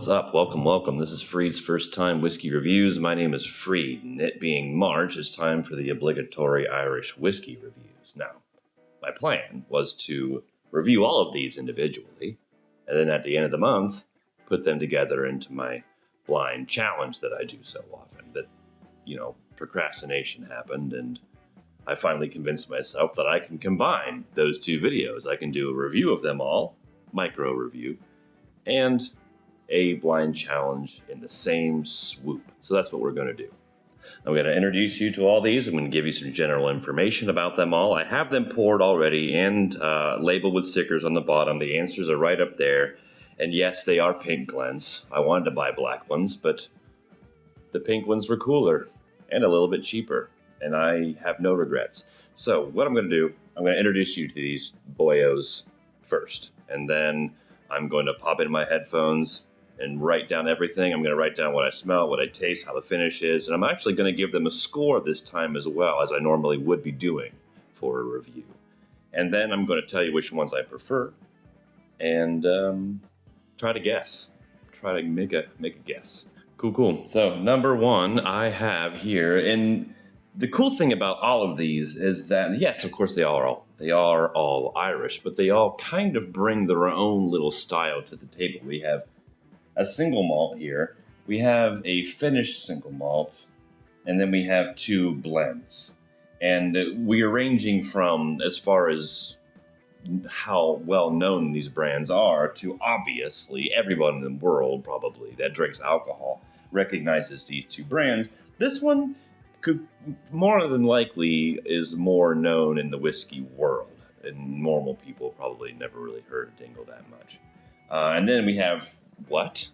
What's up? Welcome. This is Freed's First Time Whiskey Reviews. My name is Freed, and it being March, it's time for the obligatory Irish whiskey reviews. Now, my plan was to review all of these individually, and then at the end of the month, put them together into my blind challenge that I do so often. That, procrastination happened, and I finally convinced myself that I can combine those two videos. I can do a review of them all, micro review, and a blind challenge in the same swoop. So that's what we're going to do. I'm going to introduce you to all these. I'm going to give you some general information about them all. I have them poured already and labeled with stickers on the bottom. The answers are right up there. And yes, they are pink Glens. I wanted to buy black ones, but the pink ones were cooler and a little bit cheaper. And I have no regrets. So what I'm going to do, I'm going to introduce you to these boyos first. And then I'm going to pop in my headphones and write down everything. I'm going to write down what I smell, what I taste, how the finish is. And I'm actually going to give them a score this time as well, as I normally would be doing for a review. And then I'm going to tell you which ones I prefer and try to guess. Try to make a guess. Cool. So number one I have here, and the cool thing about all of these is that, yes, of course they are all Irish, but they all kind of bring their own little style to the table. We have a single malt here, we have a finished single malt, and then we have two blends. And we are ranging from, as far as how well known these brands are, to obviously everyone in the world probably that drinks alcohol recognizes these two brands. This one could more than likely is more known in the whiskey world, and normal people probably never really heard of Dingle that much. And then we have what?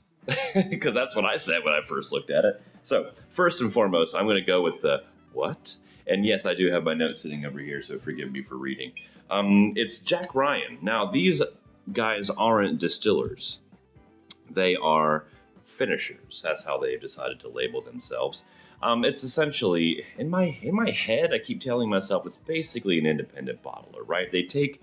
Because that's what I said when I first looked at it. So first and foremost, I'm going to go with the what. And yes, I do have my notes sitting over here, so forgive me for reading. It's Jack Ryan. Now, these guys aren't distillers. They are finishers. That's how they've decided to label themselves. It's essentially, in my head, I keep telling myself it's basically an independent bottler, right? They take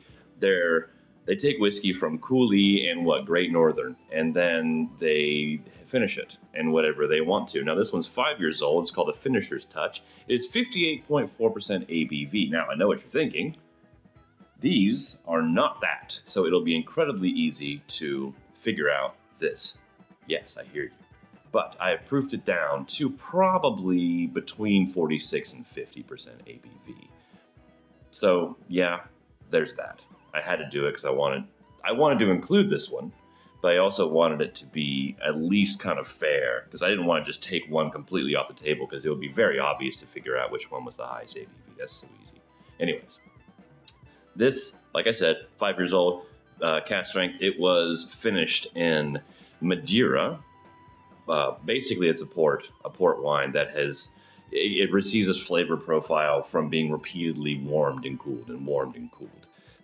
whiskey from Cooley and Great Northern, and then they finish it in whatever they want to. Now, this one's 5 years old. It's called a Finisher's Touch. It's 58.4% ABV. Now, I know what you're thinking. These are not that, so it'll be incredibly easy to figure out this. Yes, I hear you. But I have proofed it down to probably between 46 and 50% ABV. So, yeah, there's that. I had to do it because I wanted to include this one, but I also wanted it to be at least kind of fair, because I didn't want to just take one completely off the table, because it would be very obvious to figure out which one was the highest ABV. That's so easy. Anyways, this, like I said, 5 years old, cask strength. It was finished in Madeira. Basically, it's a port wine that it receives its flavor profile from being repeatedly warmed and cooled.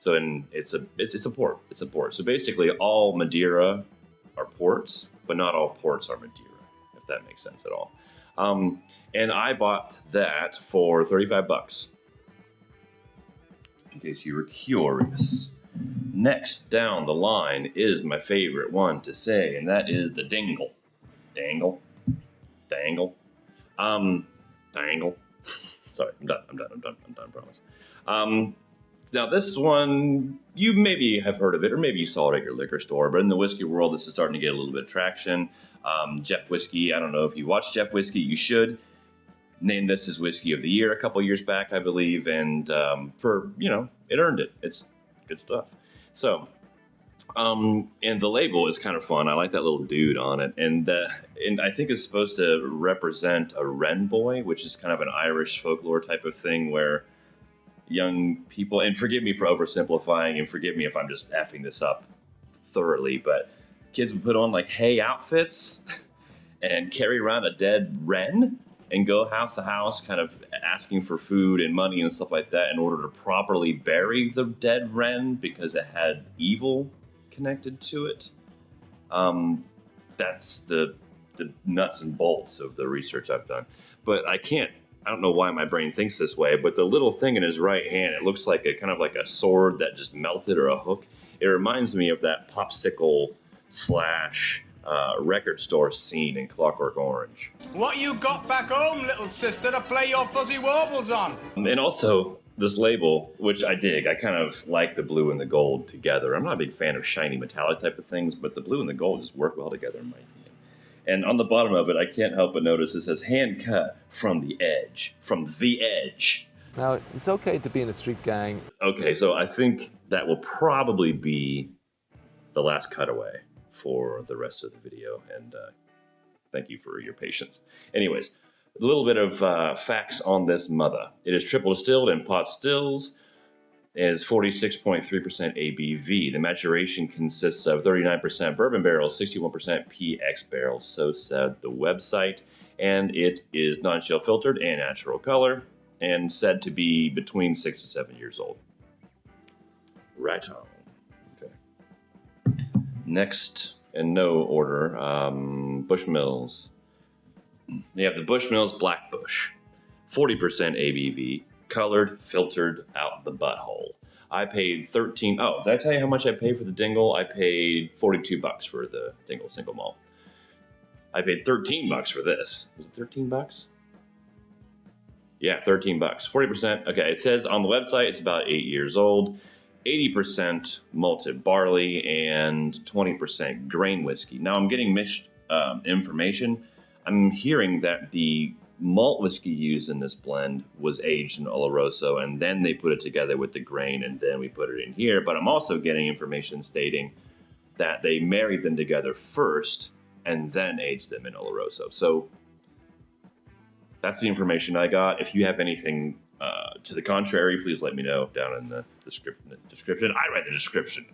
So it's a port. It's a port. So basically, all Madeira are ports, but not all ports are Madeira, if that makes sense at all. And I bought that for $35, in case you were curious. Next down the line is my favorite one to say, and that is the Dingle. Dangle. Sorry, I'm done, promise. Now, this one, you maybe have heard of it, or maybe you saw it at your liquor store, but in the whiskey world, this is starting to get a little bit of traction. Jeff Whiskey, I don't know if you watch Jeff Whiskey, you should. Named this his Whiskey of the Year a couple years back, I believe, and it earned it. It's good stuff. So, and the label is kind of fun. I like that little dude on it, and I think it's supposed to represent a wren boy, which is kind of an Irish folklore type of thing where young people, and forgive me for oversimplifying, and forgive me if I'm just effing this up thoroughly, but kids would put on like hay outfits and carry around a dead wren and go house to house kind of asking for food and money and stuff like that in order to properly bury the dead wren because it had evil connected to it. That's the nuts and bolts of the research I've done. But I don't know why my brain thinks this way, but the little thing in his right hand, it looks like a kind of like a sword that just melted, or a hook. It reminds me of that popsicle / record store scene in Clockwork Orange. What you got back home, little sister, to play your fuzzy warbles on? And also, this label, which I dig, I kind of like the blue and the gold together. I'm not a big fan of shiny metallic type of things, but the blue and the gold just work well together in my opinion. And on the bottom of it, I can't help but notice it says hand cut from the edge. From the edge. Now, it's okay to be in a street gang. Okay, so I think that will probably be the last cutaway for the rest of the video, and thank you for your patience. Anyways, a little bit of facts on this mother. It is triple distilled in pot stills. It is 46.3% ABV. The maturation consists of 39% bourbon barrels, 61% PX barrels, so said the website. And it is non-chill filtered and natural color, and said to be between 6 to 7 years old. Right on. Okay. Next, in no order, Bushmills. You have the Bushmills Black Bush, 40% ABV, colored, filtered out the butthole. I paid $13. Oh, did I tell you how much I paid for the Dingle? I paid $42 for the Dingle Single Malt. I paid $13 for this. Was it $13? Yeah, $13. 40%. Okay, it says on the website it's about 8 years old. 80% malted barley and 20% grain whiskey. Now I'm getting mixed information. I'm hearing that the malt whiskey used in this blend was aged in Oloroso, and then they put it together with the grain, and then we put it in here. But I'm also getting information stating that they married them together first and then aged them in Oloroso. So that's the information I got. If you have anything to the contrary, please let me know down in the description. I write the description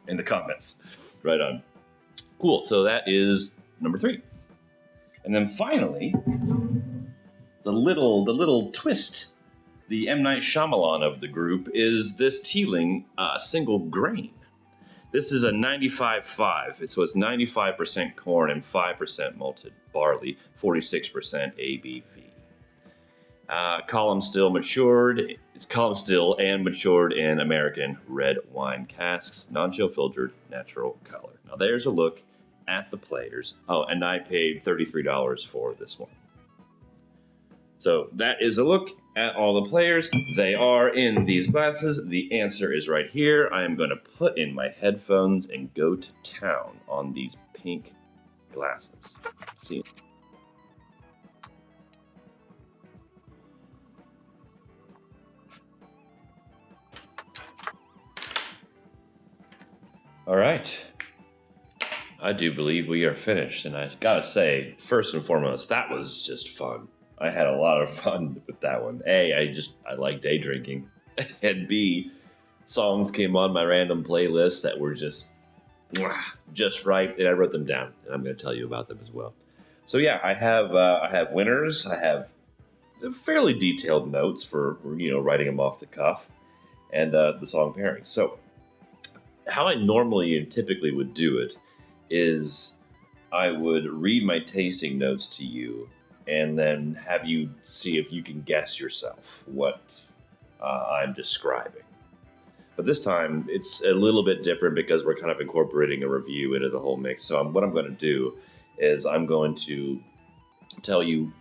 in the comments. Right on. Cool. So that is number 3. And then finally, the little twist, the M. Night Shyamalan of the group, is this Teeling Single Grain. This is a 95.5. So it's 95% corn and 5% malted barley, 46% ABV. Column still and matured in American red wine casks, non-chill filtered, natural color. Now there's a look at the players. Oh, and I paid $33 for this one. So that is a look at all the players. They are in these glasses. The answer is right here. I am going to put in my headphones and go to town on these pink glasses. See. All right. I do believe we are finished, and I gotta say, first and foremost, that was just fun. I had a lot of fun with that one. A, I like day drinking, and B, songs came on my random playlist that were just right, and I wrote them down, and I'm going to tell you about them as well. So yeah, I have winners. I have fairly detailed notes for writing them off the cuff, and the song pairing. So how I normally and typically would do it is I would read my tasting notes to you and then have you see if you can guess yourself what I'm describing. But this time it's a little bit different because we're kind of incorporating a review into the whole mix. So what I'm going to do is I'm going to tell you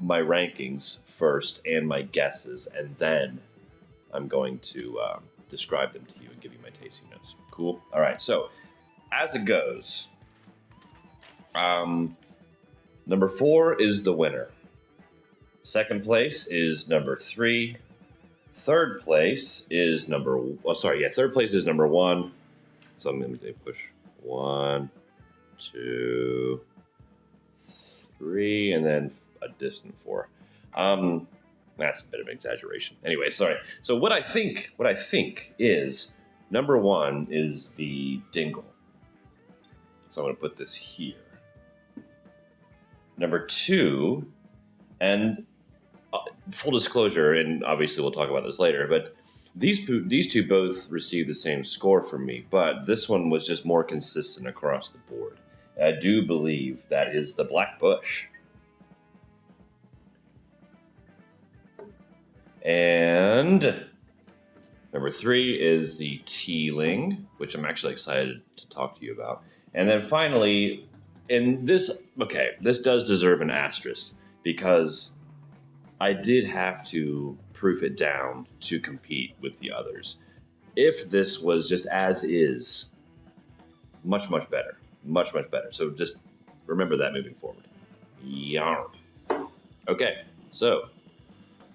my rankings first and my guesses, and then I'm going to describe them to you and give you my tasting notes. Cool? All right, so as it goes, number 4 is the winner. Second place is number 3. Third place is number 1. So I'm going to push 1, 2, 3, and then a distant 4. That's a bit of an exaggeration. Anyway, sorry. So what I think is number 1 is the Dingle. So I'm going to put this here. Number 2, and full disclosure, and obviously we'll talk about this later, but these two both received the same score from me, but this one was just more consistent across the board. I do believe that is the Black Bush. And number 3 is the Teeling, which I'm actually excited to talk to you about. And then finally, And this does deserve an asterisk because I did have to proof it down to compete with the others. If this was just as is, much better. Much better. So just remember that moving forward. Yarn. Okay, so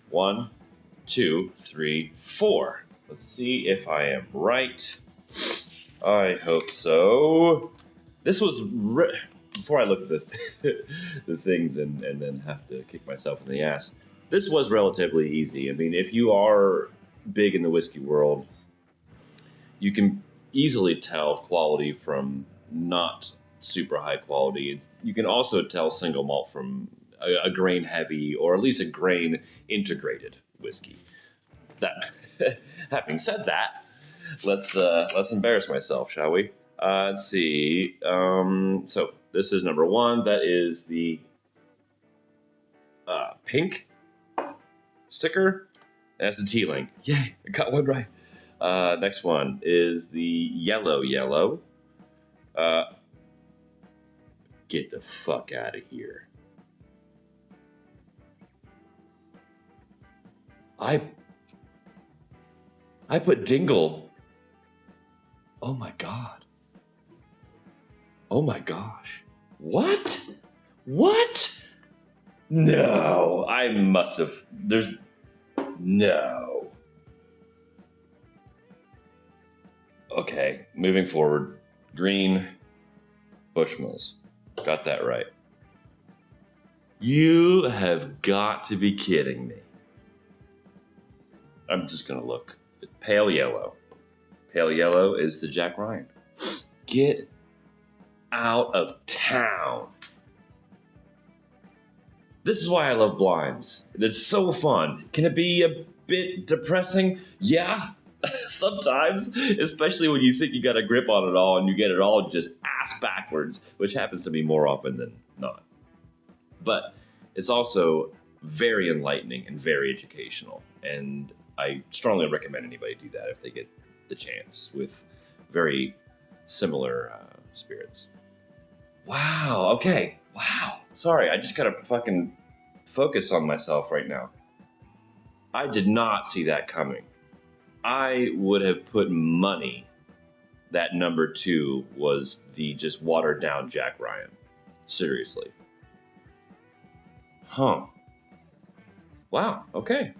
1, 2, 3, 4. Let's see if I am right. I hope so. This was before I look at the things and then have to kick myself in the ass. This was relatively easy. I mean, if you are big in the whiskey world, you can easily tell quality from not super high quality. You can also tell single malt from a grain heavy or at least a grain integrated whiskey. That having said that, let's embarrass myself, shall we? Let's see. So this is number 1. That is the pink sticker. That's the Teeling. Yay! I got one right. Next one is the yellow. Get the fuck out of here. I put Dingle. Oh my god. Oh my gosh. What? No, I must have. No. Okay, moving forward. Green Bushmills. Got that right. You have got to be kidding me. I'm just going to look. It's pale yellow. Pale yellow is the Jack Ryan. Get out of town. This is why I love blinds. It's so fun. Can it be a bit depressing? Yeah, sometimes, especially when you think you got a grip on it all and you get it all just ass backwards, which happens to me more often than not. But it's also very enlightening and very educational, and I strongly recommend anybody do that if they get the chance with very similar spirits. Wow, okay, wow. Sorry, I just gotta fucking focus on myself right now. I did not see that coming. I would have put money that number 2 was the just watered down Jack Ryan. Seriously. Huh. Wow, okay.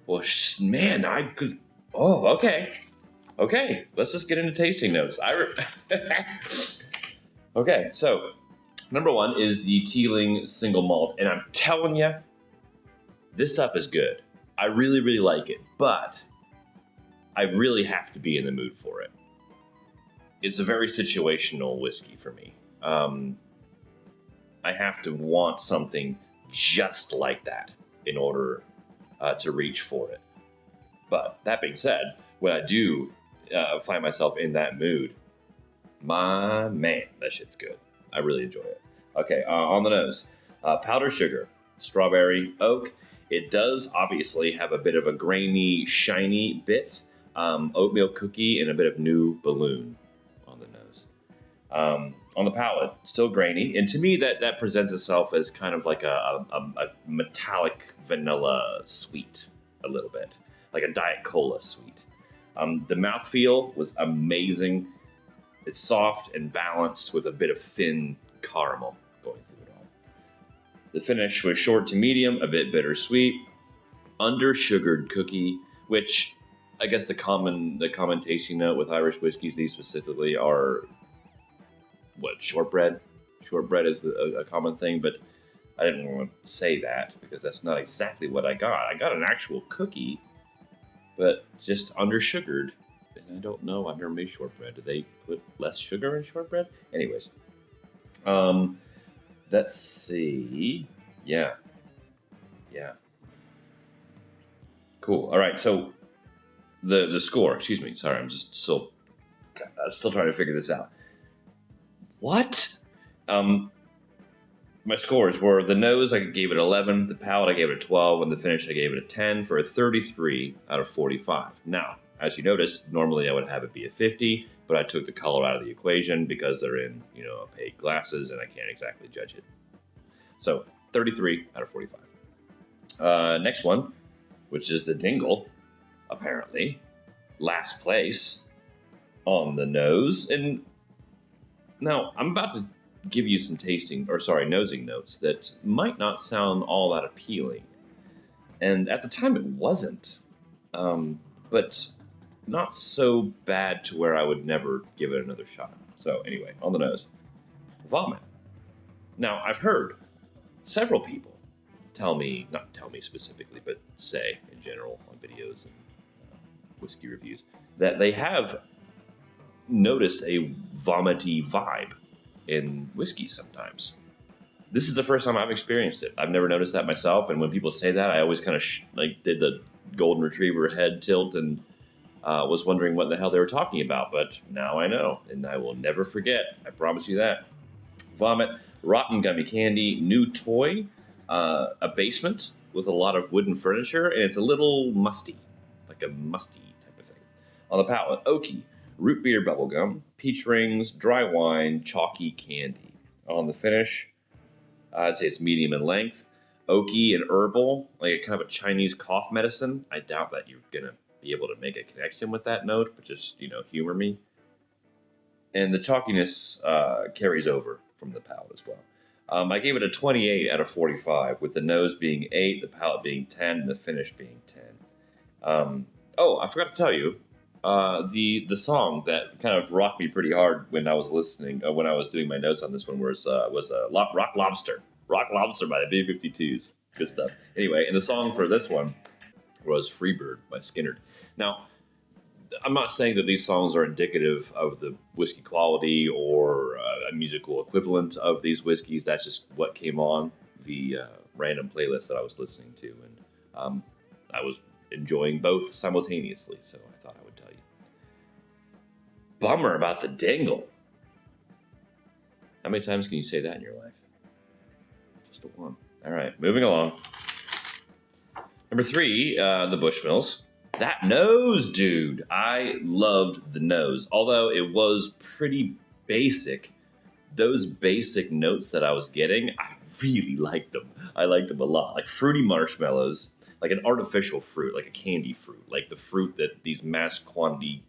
Well, man, I could... Oh, okay. Okay, let's just get into tasting notes. Okay, so number 1 is the Teeling Single Malt, and I'm telling you, this stuff is good. I really like it, but I really have to be in the mood for it. It's a very situational whiskey for me. I have to want something just like that in order to reach for it. But that being said, when I do find myself in that mood, my man, that shit's good. I really enjoy it. Okay, on the nose, powdered sugar, strawberry, oak. It does obviously have a bit of a grainy, shiny bit, oatmeal cookie, and a bit of new balloon on the nose. On the palate, still grainy, and to me that presents itself as kind of like a metallic vanilla sweet, a little bit, like a Diet Cola sweet. The mouthfeel was amazing. It's soft and balanced with a bit of thin caramel going through it all. The finish was short to medium, a bit bittersweet, under-sugared cookie, which I guess the common tasting note with Irish whiskeys, these specifically, are shortbread. Shortbread is a common thing, but I didn't want to say that because that's not exactly what I got. I got an actual cookie, but just under-sugared. And I don't know. I've never made shortbread. Do they put less sugar in shortbread? Anyways. Let's see. Yeah. Cool. All right. So the score. Excuse me. Sorry. I'm still trying to figure this out. What? My scores were: the nose, I gave it 11. The palate, I gave it a 12. And the finish, I gave it a 10 for a 33 out of 45. Now, as you noticed, normally I would have it be a 50, but I took the color out of the equation because they're in, opaque glasses and I can't exactly judge it. So 33 out of 45. Next one, which is the Dingle, apparently. Last place on the nose. And now I'm about to give you some nosing notes that might not sound all that appealing. And at the time it wasn't. But not so bad to where I would never give it another shot. So anyway, on the nose. Vomit. Now, I've heard several people not tell me specifically, but say in general on videos and whiskey reviews, that they have noticed a vomity vibe in whiskey sometimes. This is the first time I've experienced it. I've never noticed that myself, and when people say that, I always kind of did the golden retriever head tilt and was wondering what the hell they were talking about, but now I know, and I will never forget. I promise you that. Vomit, rotten gummy candy, new toy, a basement with a lot of wooden furniture, and it's a little musty, like a musty type of thing. On the palate, oaky, root beer bubblegum, peach rings, dry wine, chalky candy. On the finish, I'd say it's medium in length, oaky and herbal, like a kind of a Chinese cough medicine. I doubt that you're going to be able to make a connection with that note, but just, humor me. And the chalkiness carries over from the palate as well. I gave it a 28 out of 45, with the nose being 8, the palate being 10, and the finish being 10. I forgot to tell you, the song that kind of rocked me pretty hard when I was listening, when I was doing my notes on this one was Rock Lobster. Rock Lobster by the B-52s. Good stuff. Anyway, and the song for this one was Freebird by Skinnerd. Now, I'm not saying that these songs are indicative of the whiskey quality or a musical equivalent of these whiskeys. That's just what came on the random playlist that I was listening to. And I was enjoying both simultaneously, so I thought I would tell you. Bummer about the Dingle. How many times can you say that in your life? Just a one. All right, moving along. Number 3, the Bushmills. That nose, dude. I loved the nose. Although it was pretty basic, those basic notes that I was getting, I really liked them. I liked them a lot. Like fruity marshmallows, like an artificial fruit, like a candy fruit, like the fruit that these mass quantity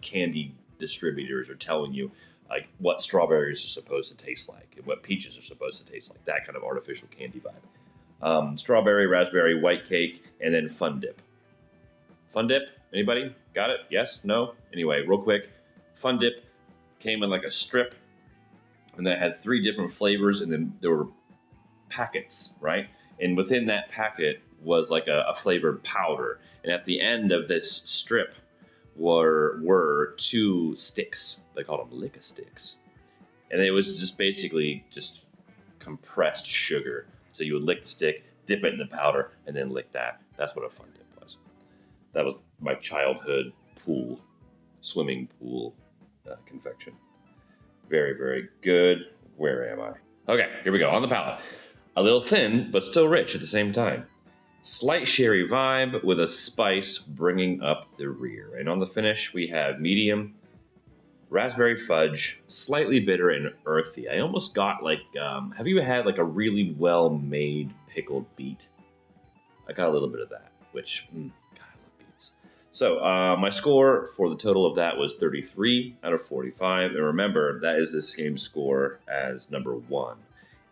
candy distributors are telling you, like what strawberries are supposed to taste like and what peaches are supposed to taste like, that kind of artificial candy vibe. Strawberry, raspberry, white cake, and then Fun Dip. Fun Dip? Anybody? Got it? Yes? No? Anyway, real quick. Fun Dip came in like a strip, and that had 3 different flavors, and then there were packets, right? And within that packet was like a flavored powder. And at the end of this strip were 2 sticks. They called them Licka Sticks. And it was just basically just compressed sugar. So you would lick the stick, dip it in the powder, and then lick that. That's what a Fun Dip was. That was my childhood swimming pool confection. Very, very good. Where am I? Okay, here we go. On the palate. A little thin, but still rich at the same time. Slight sherry vibe with a spice bringing up the rear. And on the finish, we have medium, raspberry fudge, slightly bitter and earthy. I almost got like, have you had like a really well-made pickled beet? I got a little bit of that, which, God, I love beets. So my score for the total of that was 33 out of 45. And remember, that is the same score as number 1.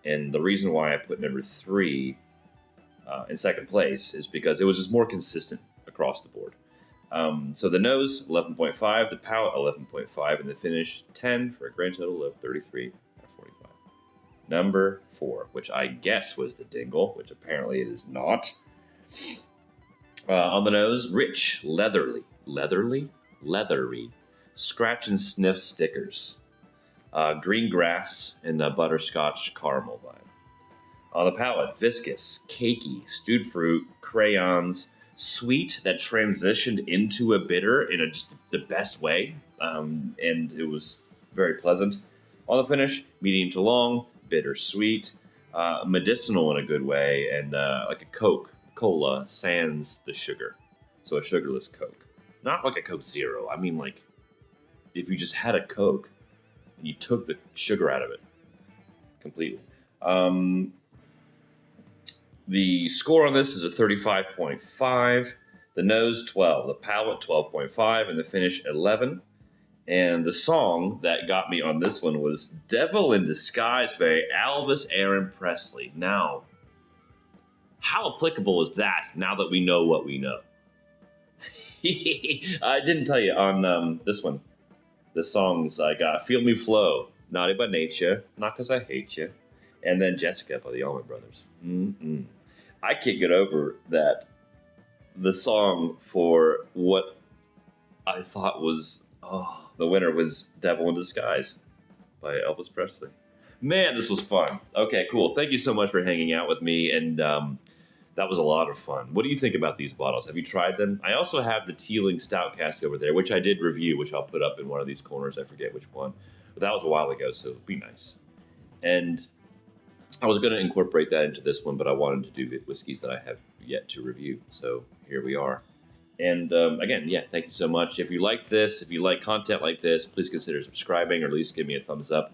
And the reason why I put number 3 in second place is because it was just more consistent across the board. So the nose, 11.5, the palate, 11.5, and the finish, 10, for a grand total of 33 out of 45. Number 4, which I guess was the Dingle, which apparently it is not. On the nose, rich, leathery, scratch and sniff stickers. Green grass and the butterscotch caramel vibe. On the palate, viscous, cakey, stewed fruit, crayons, sweet that transitioned into a bitter in just the best way, and it was very pleasant. On the finish, medium to long, bittersweet, medicinal in a good way, and like a cola sans the sugar. So a sugarless Coke. Not like a Coke Zero. I mean like if you just had a Coke and you took the sugar out of it completely. The score on this is a 35.5. The nose 12, the palate 12.5, and the finish 11. And the song that got me on this one was "Devil in Disguise" by Elvis Aaron Presley. Now, how applicable is that now that we know what we know? I didn't tell you on this one. The songs I got: "Feel Me Flow," "Naughty by Nature," "Not 'Cause I Hate You," and then "Jessica" by the Allman Brothers. I can't get over that. The song for what I thought was the winner was "Devil in Disguise" by Elvis Presley. Man, this was fun. Okay, cool. Thank you so much for hanging out with me, and that was a lot of fun. What do you think about these bottles? Have you tried them? I also have the Teeling Stout cask over there, which I did review, which I'll put up in one of these corners. I forget which one. But that was a while ago, so it'd be nice. And I was going to incorporate that into this one, but I wanted to do whiskeys that I have yet to review. So here we are. And again, yeah, thank you so much. If you like this, if you like content like this, please consider subscribing or at least give me a thumbs up.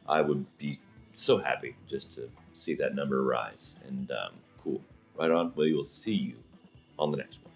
I would be so happy just to see that number rise. And cool. Right on. We will see you on the next one.